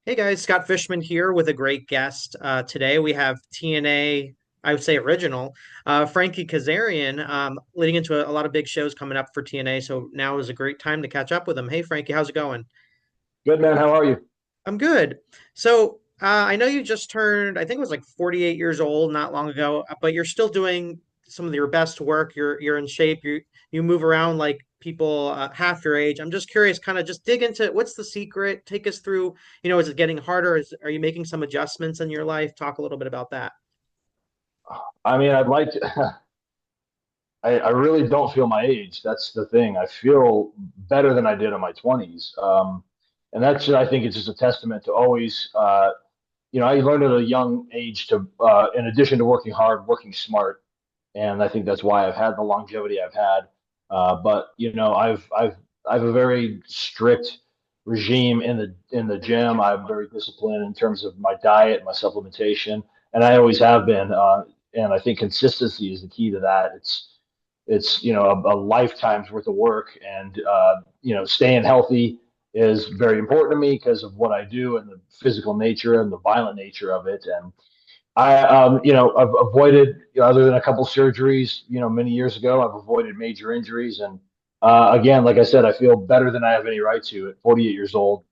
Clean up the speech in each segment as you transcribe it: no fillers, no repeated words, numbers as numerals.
Hey guys, Scott Fishman here with a great guest. Today we have TNA, I would say original, Frankie Kazarian, leading into a lot of big shows coming up for TNA. So now is a great time to catch up with him. Hey Frankie, how's it going? Good man, how are you? I'm good. So I know you just turned, I think it was like 48 years old not long ago, but you're still doing some of your best work. You're in shape. You move around like people half your age. I'm just curious, kind of just dig into what's the secret? Take us through, is it getting harder? Are you making some adjustments in your life? Talk a little bit about that. I mean, I'd like to. I really don't feel my age. That's the thing. I feel better than I did in my 20s. And that's, I think, it's just a testament to always, I learned at a young age to, in addition to working hard, working smart. And I think that's why I've had the longevity I've had. But I have a very strict regime in the gym. I'm very disciplined in terms of my diet, my supplementation, and I always have been. And I think consistency is the key to that. It's a lifetime's worth of work, and staying healthy is very important to me because of what I do and the physical nature and the violent nature of it. And I've avoided, other than a couple surgeries, many years ago, I've avoided major injuries. And again, like I said, I feel better than I have any right to at 48 years old,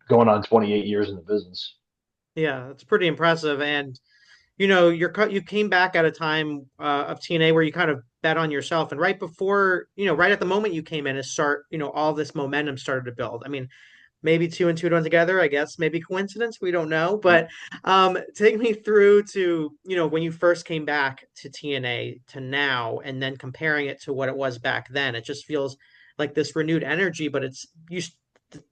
going on 28 years in the business. Yeah, it's pretty impressive. And you came back at a time of TNA where you kind of bet on yourself, and right before, right at the moment you came in, and all this momentum started to build. I mean, maybe two and two done together, I guess, maybe coincidence, we don't know. But take me through to, when you first came back to TNA to now, and then comparing it to what it was back then. It just feels like this renewed energy, but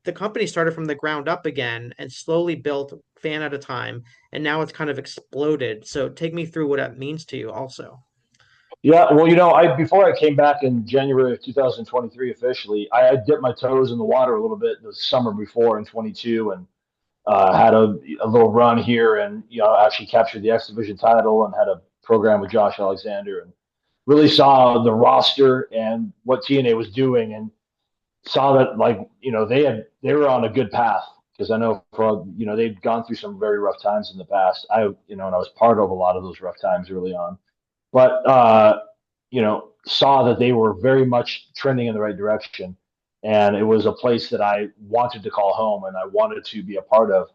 the company started from the ground up again and slowly built fan at a time, and now it's kind of exploded. So take me through what that means to you also. Yeah, well, I before I came back in January of 2023 officially, I dipped my toes in the water a little bit the summer before in 22, and had a little run here, and actually captured the X Division title and had a program with Josh Alexander, and really saw the roster and what TNA was doing, and saw that, like, they were on a good path, because I know for they'd gone through some very rough times in the past. And I was part of a lot of those rough times early on, but saw that they were very much trending in the right direction, and it was a place that I wanted to call home and I wanted to be a part of.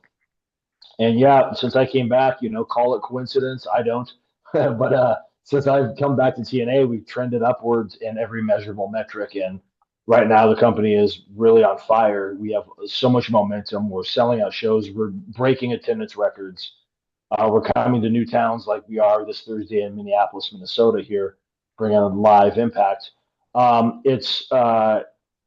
And yeah, since I came back, call it coincidence. I don't, but since I've come back to TNA, we've trended upwards in every measurable metric. And right now, the company is really on fire. We have so much momentum. We're selling out shows. We're breaking attendance records. We're coming to new towns like we are this Thursday in Minneapolis, Minnesota. Here, bringing on live impact.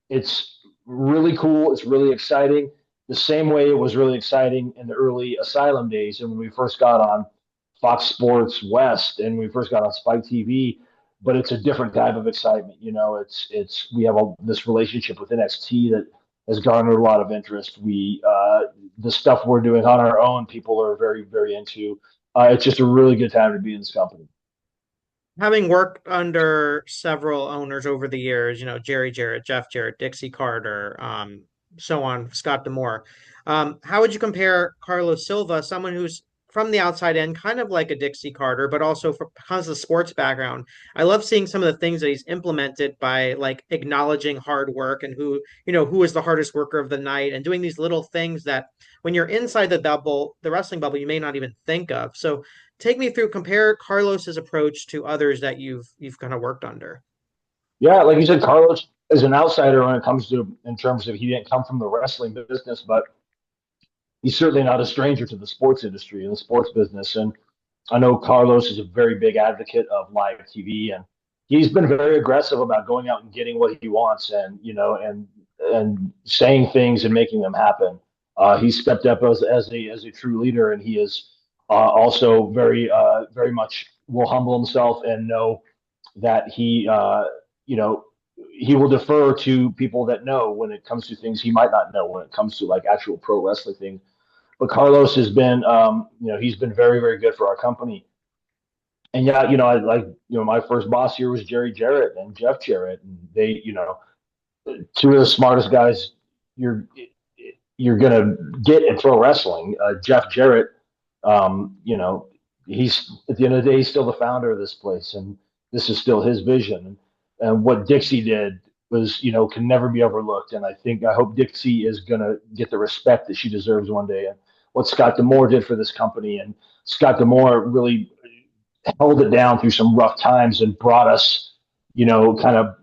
It's really cool. It's really exciting. The same way it was really exciting in the early Asylum days, and when we first got on Fox Sports West and we first got on Spike TV. But it's a different type of excitement. It's we have this relationship with NXT that has garnered a lot of interest. The stuff we're doing on our own, people are very, very into. It's just a really good time to be in this company. Having worked under several owners over the years, Jerry Jarrett, Jeff Jarrett, Dixie Carter, so on, Scott Demore, how would you compare Carlos Silva, someone who's from the outside in, kind of like a Dixie Carter, but also because of the sports background? I love seeing some of the things that he's implemented by like acknowledging hard work and who is the hardest worker of the night, and doing these little things that when you're inside the wrestling bubble, you may not even think of. So take me through, compare Carlos's approach to others that you've kind of worked under. Yeah, like you said, Carlos is an outsider when it comes to, in terms of, he didn't come from the wrestling business, but he's certainly not a stranger to the sports industry and the sports business. And I know Carlos is a very big advocate of live TV, and he's been very aggressive about going out and getting what he wants, and and saying things and making them happen. He's stepped up as a true leader, and he is also very much will humble himself and know that you know he will defer to people that know when it comes to things he might not know when it comes to, like, actual pro wrestling things. But Carlos has been, he's been very, very good for our company. And yeah, I like, my first boss here was Jerry Jarrett and Jeff Jarrett, and they, two of the smartest guys you're you're going to get in pro wrestling. Jeff Jarrett, you know, he's at the end of the day, he's still the founder of this place, and this is still his vision. And what Dixie did was, you know, can never be overlooked. And I hope Dixie is going to get the respect that she deserves one day. And what Scott D'Amore did for this company, and Scott D'Amore really held it down through some rough times and brought us, you know, kind of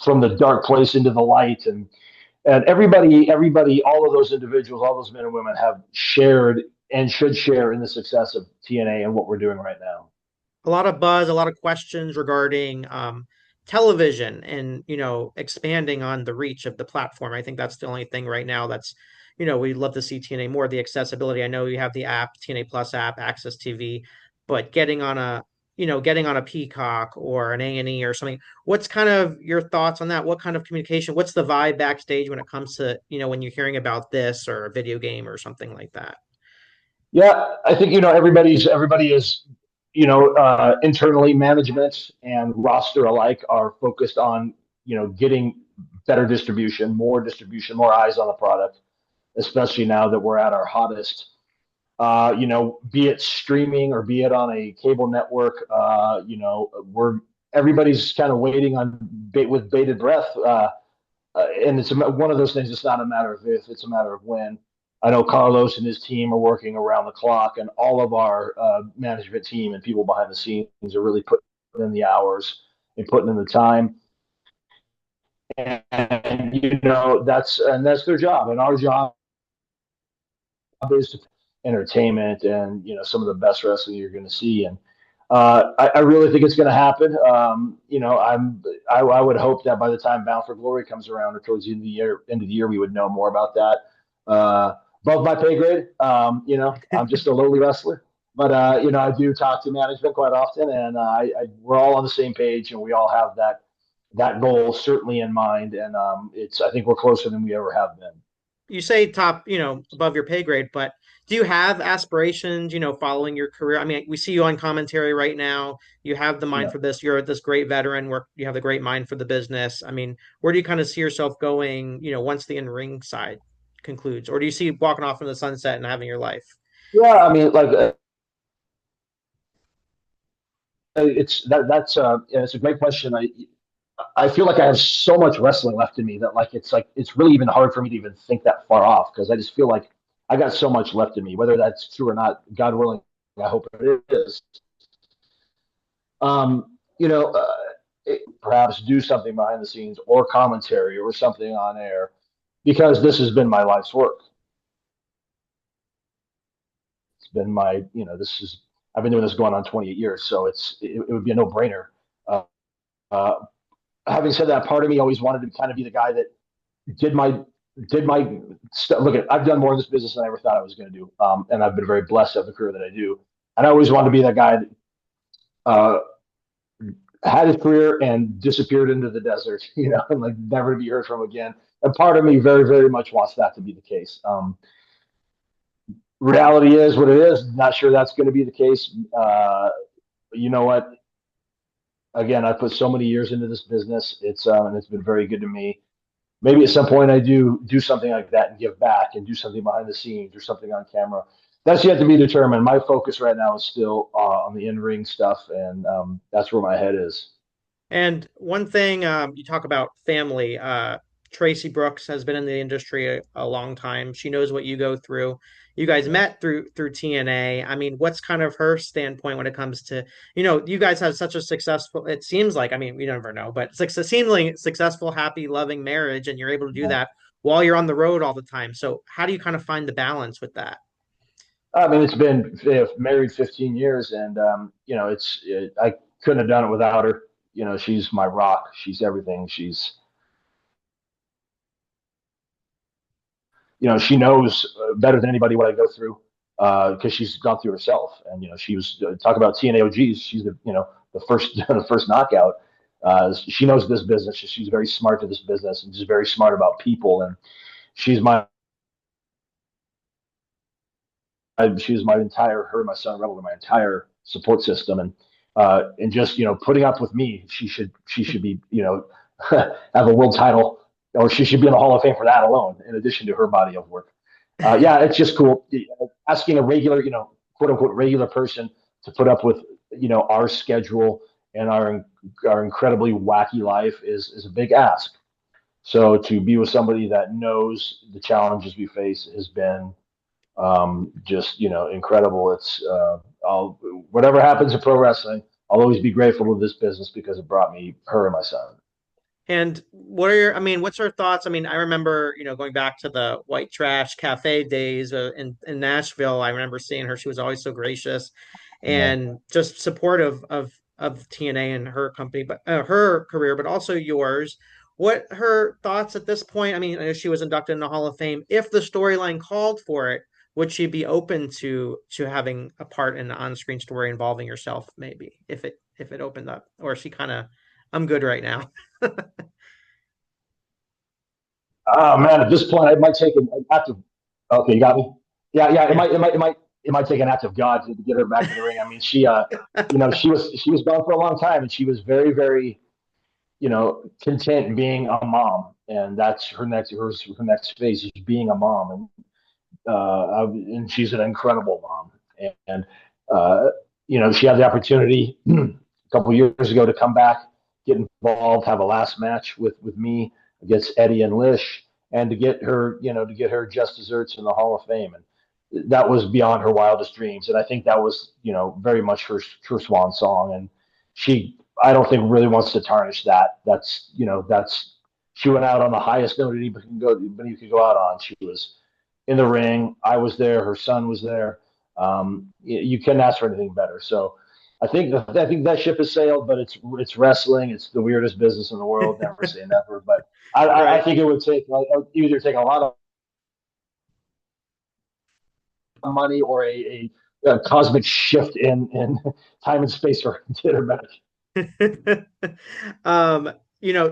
from the dark place into the light. And everybody, all of those individuals, all those men and women have shared and should share in the success of TNA and what we're doing right now. A lot of buzz, a lot of questions regarding television and expanding on the reach of the platform. I think that's the only thing right now that's we'd love to see TNA more, the accessibility. I know you have the app, TNA Plus app, Access TV, but getting on a Peacock or an A&E or something. What's kind of your thoughts on that? What kind of communication? What's the vibe backstage when it comes to when you're hearing about this or a video game or something like that? Yeah, I think everybody is internally management and roster alike are focused on getting better distribution, more eyes on the product, especially now that we're at our hottest. Be it streaming or be it on a cable network, we're everybody's kind of waiting on with bated breath. And it's one of those things. It's not a matter of if; it's a matter of when. I know Carlos and his team are working around the clock, and all of our management team and people behind the scenes are really putting in the hours and putting in the time. And that's their job, and our job is to entertainment and some of the best wrestling you're going to see. And I really think it's going to happen. I would hope that by the time Bound for Glory comes around or towards the end of the year, we would know more about that. Above my pay grade, I'm just a lowly wrestler, but I do talk to management quite often, and we're all on the same page, and we all have that goal certainly in mind. And I think we're closer than we ever have been. You say top, above your pay grade, but do you have aspirations, following your career? I mean, we see you on commentary right now. You have the mind Yeah. for this. You're this great veteran where you have the great mind for the business. I mean, where do you kind of see yourself going, once the in-ring side concludes? Or do you see you walking off in the sunset and having your life? Yeah, I mean, like it's a great question. I feel like I have so much wrestling left in me that it's really even hard for me to even think that far off because I just feel like I got so much left in me. Whether that's true or not, God willing, I hope it is. You know, perhaps do something behind the scenes or commentary or something on air because this has been my life's work. It's been this is I've been doing this going on 28 years, so it would be a no brainer. Uh, uh, Having said that, part of me always wanted to kind of be the guy that did my look at. I've done more in this business than I ever thought I was going to do, and I've been very blessed to have the career that I do. And I always wanted to be that guy that uh, had his career and disappeared into the desert, and like never to be heard from again. And part of me very, very much wants that to be the case. Reality is what it is. Not sure that's going to be the case. You know what? Again, I put so many years into this business. And it's been very good to me. Maybe at some point I do something like that and give back and do something behind the scenes or something on camera. That's yet to be determined. My focus right now is still on the in-ring stuff, and that's where my head is. And one thing you talk about family. Traci Brooks has been in the industry a long time. She knows what you go through. You guys Yeah. met through TNA. I mean, what's kind of her standpoint when it comes to, you guys have such a successful, it seems like, I mean, we never know, but seemingly successful, happy, loving marriage, and you're able to do Yeah. that while you're on the road all the time. So how do you kind of find the balance with that? I mean, it's been married 15 years, and I couldn't have done it without her. She's my rock. She's everything. She knows better than anybody what I go through because she's gone through herself. And she was talk about TNAOGs. She's the first the first knockout. She knows this business. She's very smart to this business and just very smart about people. And she's my she was my entire her, my son Rebel, my entire support system, and just putting up with me. She should be have a world title, or she should be in the Hall of Fame for that alone. In addition to her body of work. Yeah, it's just cool. Asking a regular, quote unquote, regular person to put up with, our schedule and our incredibly wacky life is a big ask. So to be with somebody that knows the challenges we face has been just incredible. I'll whatever happens in pro wrestling, I'll always be grateful to this business because it brought me her and my son. And what are your, I mean, what's your thoughts? I mean, I remember, going back to the White Trash Cafe days in Nashville. I remember seeing her. She was always so gracious Yeah. and just supportive of TNA and her company, but her career, but also yours. What her thoughts at this point? I mean, I know she was inducted in the Hall of Fame. If the storyline called for it, would she be open to having a part in an on-screen story involving yourself, maybe, if it opened up? Or is she kind of, I'm good right now. Oh man, at this point, it might take an active. Okay, you got me. Yeah, yeah. It Yeah. might, it might, it might, it might take an act of God to get her back in the ring. I mean, she was gone for a long time, and she was very, very, content being a mom, and that's her next phase is being a mom, and she's an incredible mom, and uh, she had the opportunity a couple years ago to come back, get involved, have a last match with me against Eddie and Lish, and to get her just desserts in the Hall of Fame, and that was beyond her wildest dreams, and I think that was very much her swan song, and she I don't think really wants to tarnish that. That's she went out on the highest note anybody could go out on. She was in the ring. I was there. Her son was there. You couldn't ask for anything better. So I think that ship has sailed, but it's wrestling. It's the weirdest business in the world. Never say never, but I Right. think it would take either take a lot of money or a cosmic shift in time and space for get her back. um,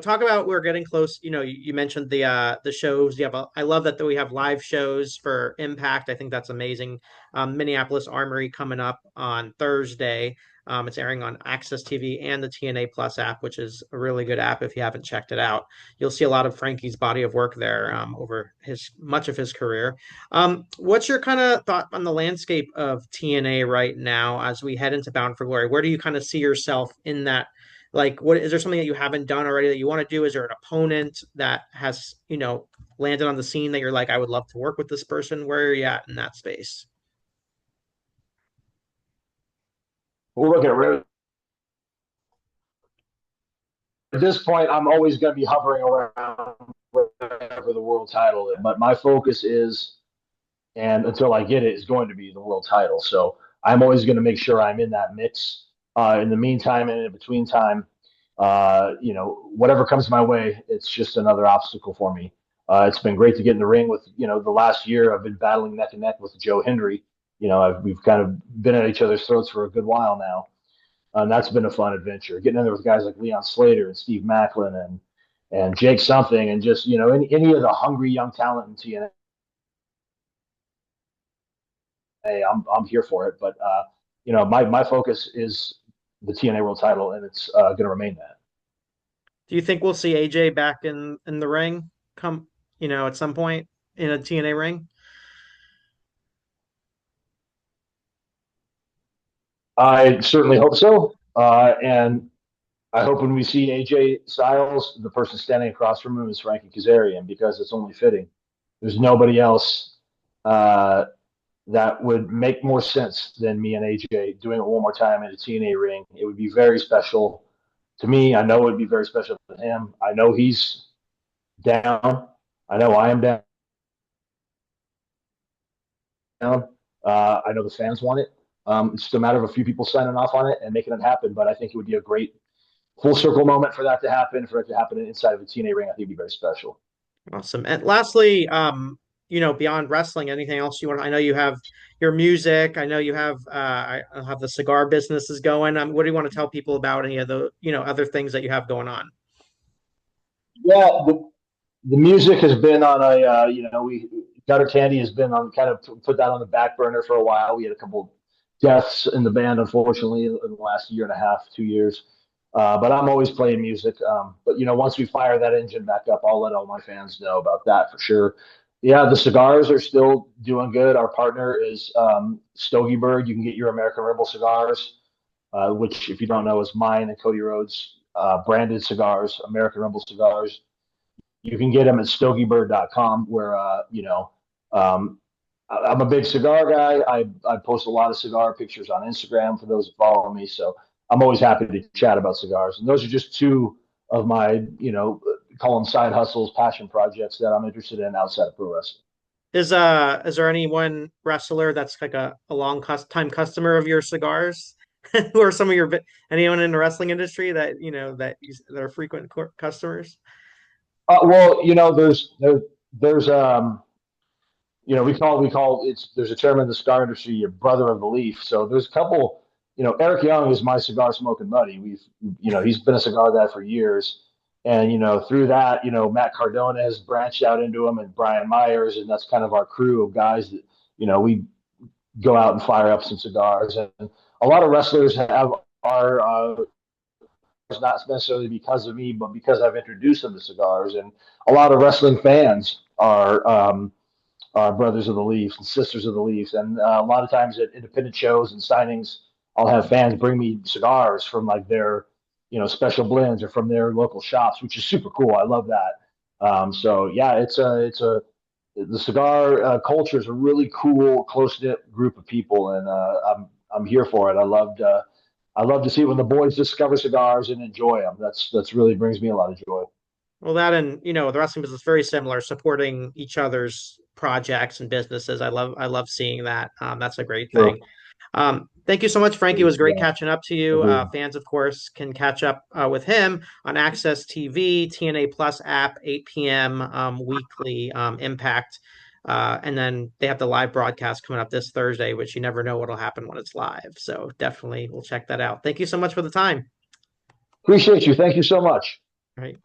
talk about we're getting close. You mentioned the shows. I love that we have live shows for Impact. I think that's amazing. Minneapolis Armory coming up on Thursday. It's airing on Access TV and the TNA Plus app, which is a really good app if you haven't checked it out. You'll see a lot of Frankie's body of work there over his much of his career. What's your kind of thought on the landscape of TNA right now as we head into Bound for Glory? Where do you kind of see yourself in that? Like, what is there something that you haven't done already that you want to do? Is there an opponent that has, landed on the scene that you're like, I would love to work with this person? Where are you at in that space? We'll look at this point. I'm always going to be hovering around wherever the world title is, but my focus is, and until I get it, is going to be the world title. So I'm always going to make sure I'm in that mix. In the meantime and in between time, whatever comes my way, it's just another obstacle for me. It's been great to get in the ring with, the last year I've been battling neck and neck with Joe Hendry. We've kind of been at each other's throats for a good while now. And that's been a fun adventure. Getting in there with guys like Leon Slater and Steve Macklin and Jake something, and just any of the hungry young talent in TNA. I'm here for it. But my focus is the TNA World Title, and it's going to remain that. Do you think we'll see AJ back in the ring come, at some point in a TNA ring? I certainly hope so, and I hope when we see AJ Styles, the person standing across from him is Frankie Kazarian, because it's only fitting. There's nobody else that would make more sense than me and AJ doing it one more time in a TNA ring. It would be very special to me. I know it would be very special to him. I know he's down. I know I am down. I know the fans want it. It's just a matter of a few people signing off on it and making it happen. But I think it would be a great full circle moment for that to happen, for it to happen inside of a TNA ring. I think it'd be very special. Awesome. And lastly, beyond wrestling, anything else you want? I know you have your music. I know you have I have the cigar businesses going. What do you want to tell people about any of the, other things that you have going on? Yeah, the music has been on we Gutter Candy has been on kind of put that on the back burner for a while. We had a couple deaths in the band, unfortunately, in the last year and a half, 2 years. But I'm always playing music. But once we fire that engine back up, I'll let all my fans know about that for sure. Yeah, the cigars are still doing good. Our partner is Stogie Bird. You can get your American Rebel cigars, which, if you don't know, is mine and Cody Rhodes branded cigars, American Rebel cigars. You can get them at stogiebird.com, where, um, I'm a big cigar guy. I post a lot of cigar pictures on Instagram for those that follow me. So I'm always happy to chat about cigars. And those are just two of my, call them side hustles, passion projects that I'm interested in outside of pro wrestling. Is there any one wrestler that's like a long time customer of your cigars? Who are some of your anyone in the wrestling industry that that are frequent customers? Well, there's we call it's there's a term in the cigar industry, your brother of the leaf. So there's a couple. Eric Young is my cigar smoking buddy. He's been a cigar guy for years, and through that, Matt Cardona has branched out into him, and Brian Myers, and that's kind of our crew of guys that we go out and fire up some cigars. And a lot of wrestlers have our not necessarily because of me, but because I've introduced them to cigars, and a lot of wrestling fans are brothers of the Leafs and sisters of the Leafs. And a lot of times at independent shows and signings, I'll have fans bring me cigars from like their, special blends or from their local shops, which is super cool. I love that. So yeah, the cigar culture is a really cool, close knit group of people, and I'm here for it. I love to see when the boys discover cigars and enjoy them. That's really brings me a lot of joy. Well, that and the wrestling business is very similar, supporting each other's projects and businesses. I love seeing that. That's a great thing. Sure. Thank you so much, Frankie. It was great Yeah, catching up to you. agreed. Fans, of course, can catch up with him on Access TV, TNA Plus app, 8 p.m. Weekly Impact. And then they have the live broadcast coming up this Thursday, which you never know what'll happen when it's live. So definitely we'll check that out. Thank you so much for the time. Appreciate you. Thank you so much. All right.